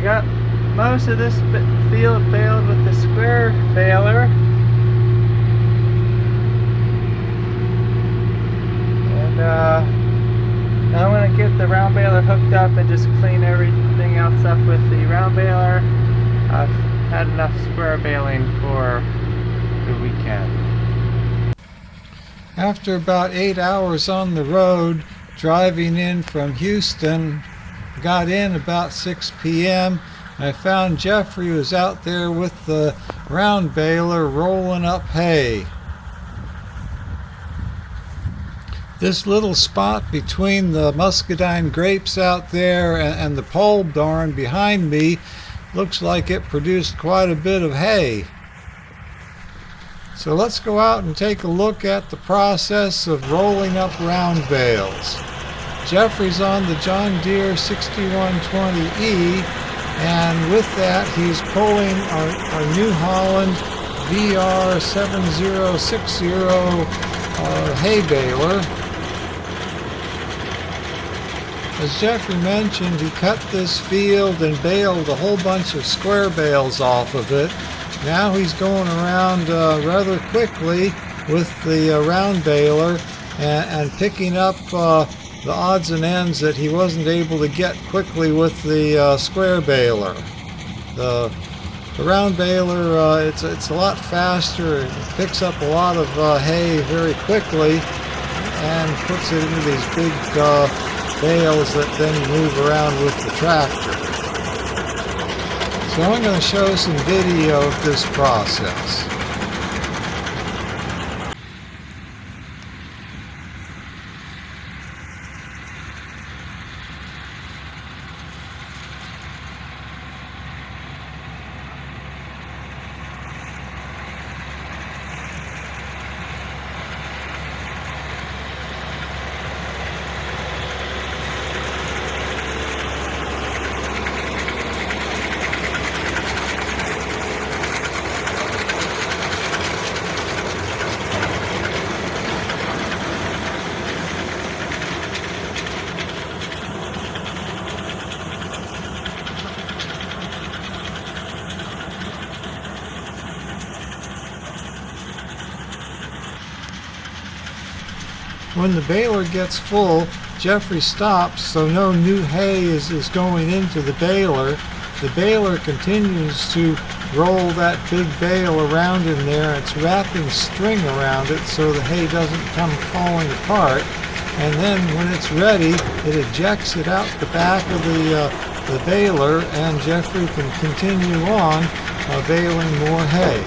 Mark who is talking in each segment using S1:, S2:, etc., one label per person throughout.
S1: got most of this field baled with the square baler. And now I'm going to get the round baler hooked up and just clean everything else up with the round baler. I've had enough square baling for the weekend.
S2: After about 8 hours on the road, driving in from Houston, got in about 6 p.m. I found Jeffrey was out there with the round baler rolling up hay. This little spot between the muscadine grapes out there and the pole barn behind me looks like it produced quite a bit of hay. So let's go out and take a look at the process of rolling up round bales. Jeffrey's on the John Deere 6120E, and with that he's pulling our New Holland BR7060 hay baler. As Jeffrey mentioned, he cut this field and baled a whole bunch of square bales off of it. Now he's going around rather quickly with the round baler and picking up the odds and ends that he wasn't able to get quickly with the square baler. The round baler, it's a lot faster. It picks up a lot of hay very quickly and puts it into these big bales that then you move around with the tractor. So I'm going to show some video of this process. When the baler gets full, Jeffrey stops so no new hay is going into the baler. The baler continues to roll that big bale around in there. It's wrapping string around it so the hay doesn't come falling apart. And then when it's ready, it ejects it out the back of the baler, and Jeffrey can continue on baling more hay.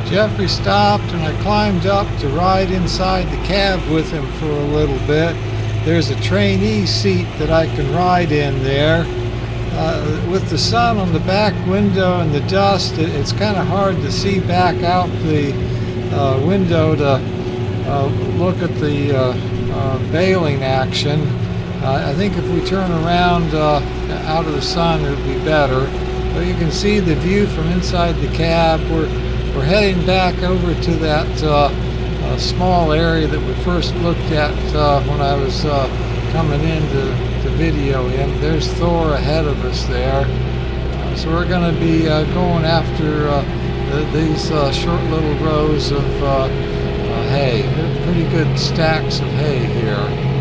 S2: Jeffrey stopped and I climbed up to ride inside the cab with him for a little bit. There's a trainee seat that I can ride in there. With the sun on the back window and the dust, it's kind of hard to see back out the window to look at the baling action. I think if we turn around out of the sun, it would be better. But you can see the view from inside the cab. We're heading back over to that small area that we first looked at when I was coming in to video him. There's Thor ahead of us there. So we're going to be going after these short little rows of hay. They're pretty good stacks of hay here.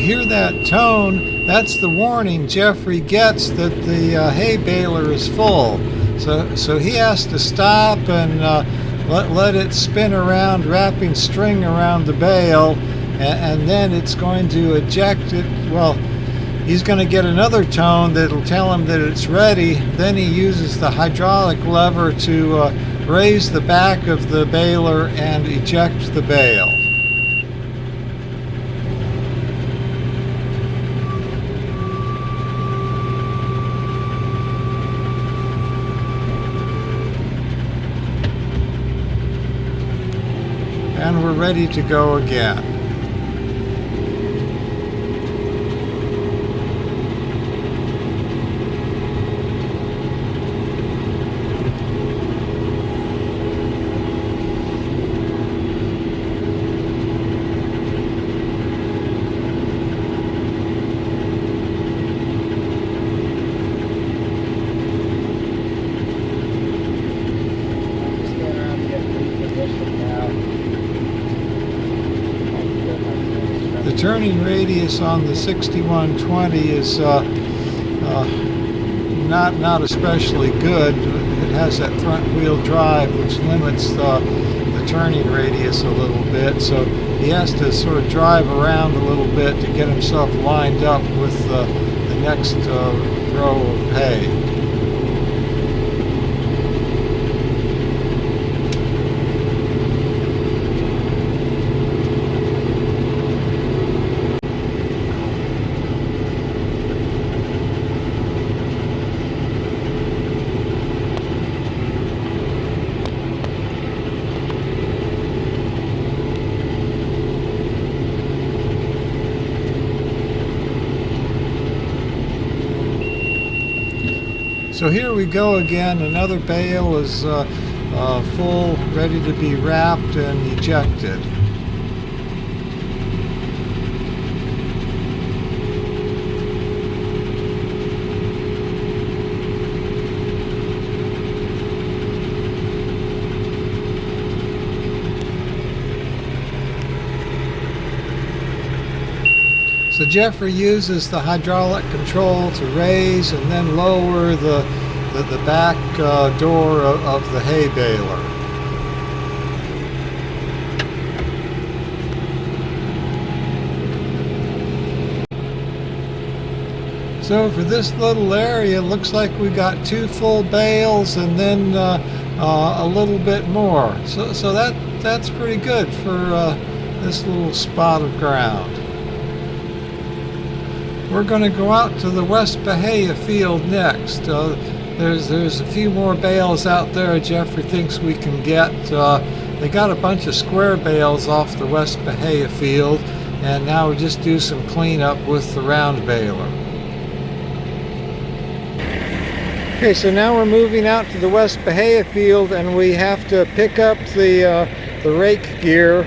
S2: Hear that tone? That's the warning Jeffrey gets that the hay baler is full. So he has to stop and let it spin around, wrapping string around the bale, and then it's going to eject it. Well, he's going to get another tone that'll tell him that it's ready. Then he uses the hydraulic lever to raise the back of the baler and eject the bale. And we're ready to go again. The turning radius on the 6120 is not especially good. It has that front wheel drive which limits the turning radius a little bit, so he has to sort of drive around a little bit to get himself lined up with the next row of hay. So here we go again. Another bale is full, ready to be wrapped and ejected. So Jeffrey uses the hydraulic control to raise and then lower the back door of the hay baler. So for this little area, it looks like we got 2 full bales and then a little bit more. So that's pretty good for this little spot of ground. We're going to go out to the West Bahia field next. There's a few more bales out there Jeffrey thinks we can get. They got a bunch of square bales off the West Bahia field, and now we just do some cleanup with the round baler. Okay, so now we're moving out to the West Bahia field, and we have to pick up the rake gear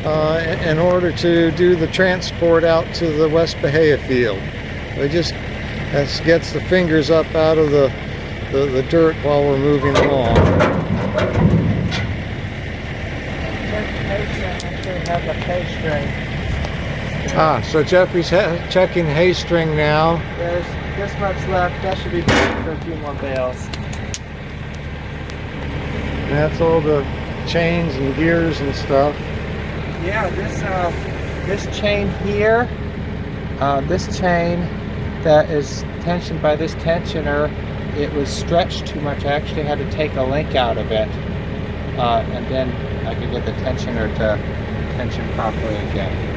S2: in order to do the transport out to the West Bahia field. It just gets the fingers up out of the dirt while we're moving along.
S1: Have a hay string.
S2: So Jeffrey's checking hay string now.
S1: There's this much left. That should be good for a few more bales.
S2: And that's all the chains and gears and stuff.
S1: Yeah, this chain here, this chain that is tensioned by this tensioner, it was stretched too much. I actually had to take a link out of it, and then I could get the tensioner to tension properly again.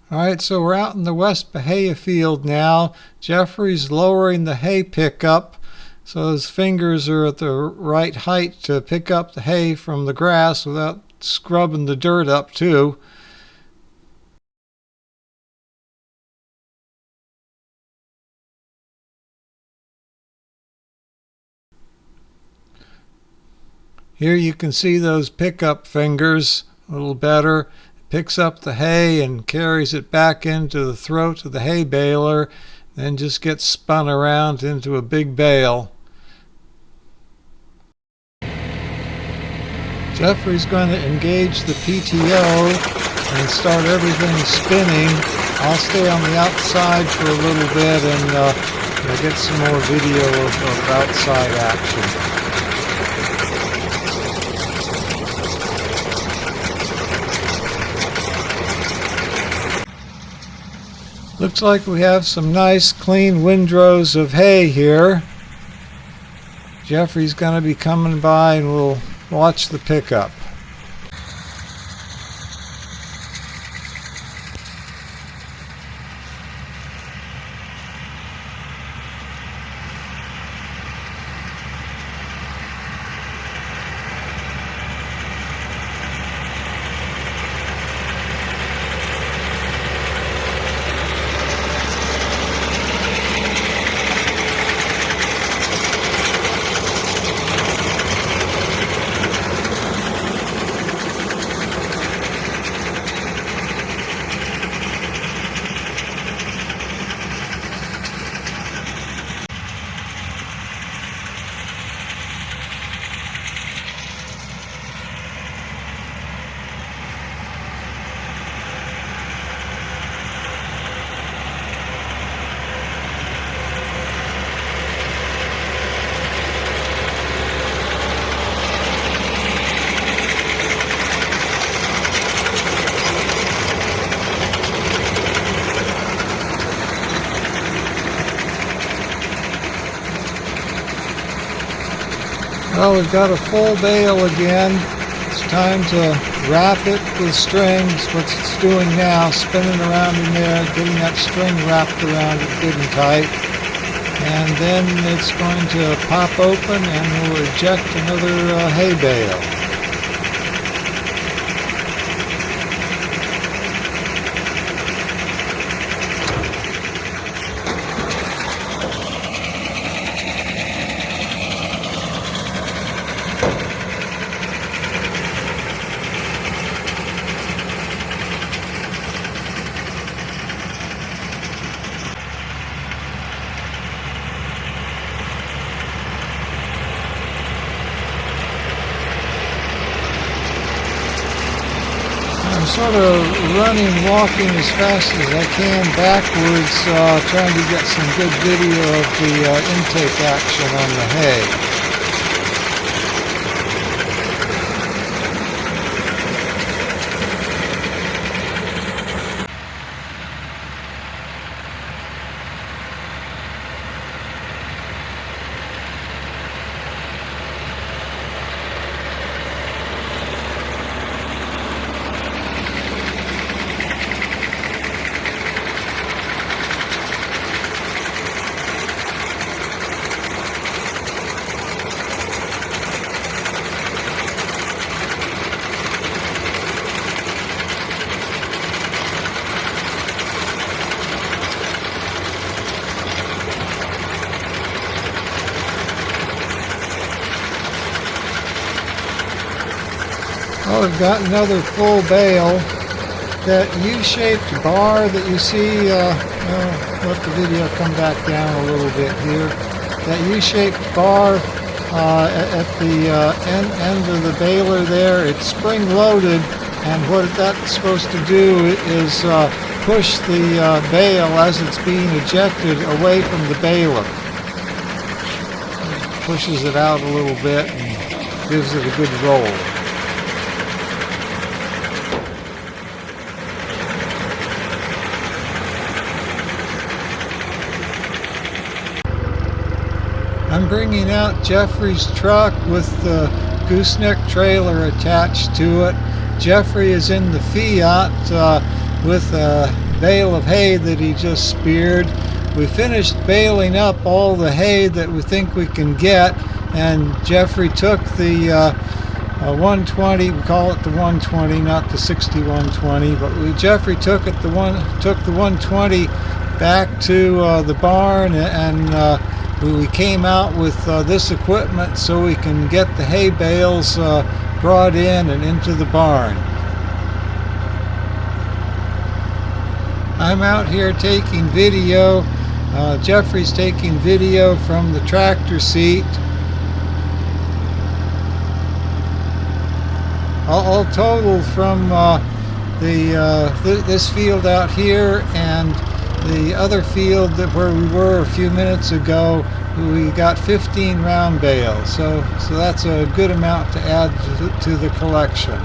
S2: Alright, so we're out in the West Bahia field now. Jeffrey's lowering the hay pickup so his fingers are at the right height to pick up the hay from the grass without scrubbing the dirt up too. Here you can see those pickup fingers a little better. Picks up the hay and carries it back into the throat of the hay baler, then just gets spun around into a big bale. Jeffrey's going to engage the PTO and start everything spinning. I'll stay on the outside for a little bit and get some more video of outside action. Looks like we have some nice clean windrows of hay here. Jeffrey's going to be coming by and we'll watch the pickup. Well, we've got a full bale again. It's time to wrap it with strings, what it's doing now, spinning around in there, getting that string wrapped around it good and tight. And then it's going to pop open and we'll eject another hay bale. Sort of running, walking as fast as I can backwards, trying to get some good video of the intake action on the hay. Well, we've got another full bale. That U-shaped bar that you see, let the video come back down a little bit here. That U-shaped bar at the end of the baler there, it's spring-loaded, and what that's supposed to do is push the bale as it's being ejected away from the baler. It pushes it out a little bit and gives it a good roll. I'm bringing out Jeffrey's truck with the gooseneck trailer attached to it. Jeffrey is in the Fiat with a bale of hay that he just speared. We finished baling up all the hay that we think we can get, and Jeffrey took the 120, we call it the 120, not the 6120, but Jeffrey took the 120 back to the barn, and we came out with this equipment so we can get the hay bales brought in and into the barn. I'm out here taking video. Jeffrey's taking video from the tractor seat. All total from this field out here and the other field where we were a few minutes ago, we got 15 round bales. So that's a good amount to add to the collection.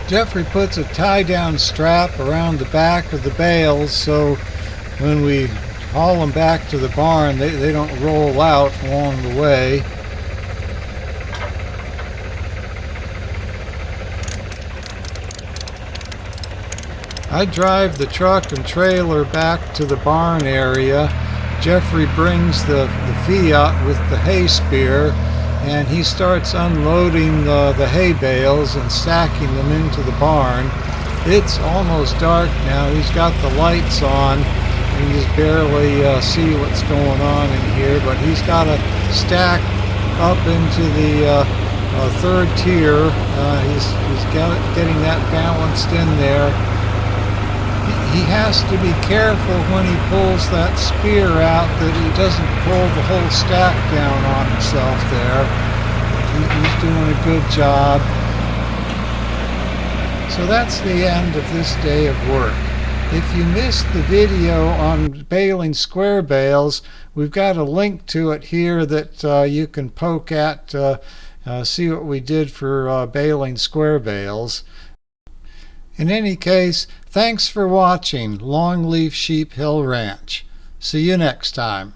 S2: Jeffrey puts a tie-down strap around the back of the bales so when we haul them back to the barn they don't roll out along the way. I drive the truck and trailer back to the barn area. Jeffrey brings the Fiat with the hay spear, and he starts unloading the hay bales and stacking them into the barn. It's almost dark now. He's got the lights on. You can just barely see what's going on in here, but he's got to stack up into the third tier. He's getting that balanced in there. He has to be careful when he pulls that spear out that he doesn't pull the whole stack down on himself there. He's doing a good job. So that's the end of this day of work. If you missed the video on baling square bales, we've got a link to it here that you can poke at see what we did for baling square bales. In any case, thanks for watching Longleaf Sheep Hill Ranch. See you next time.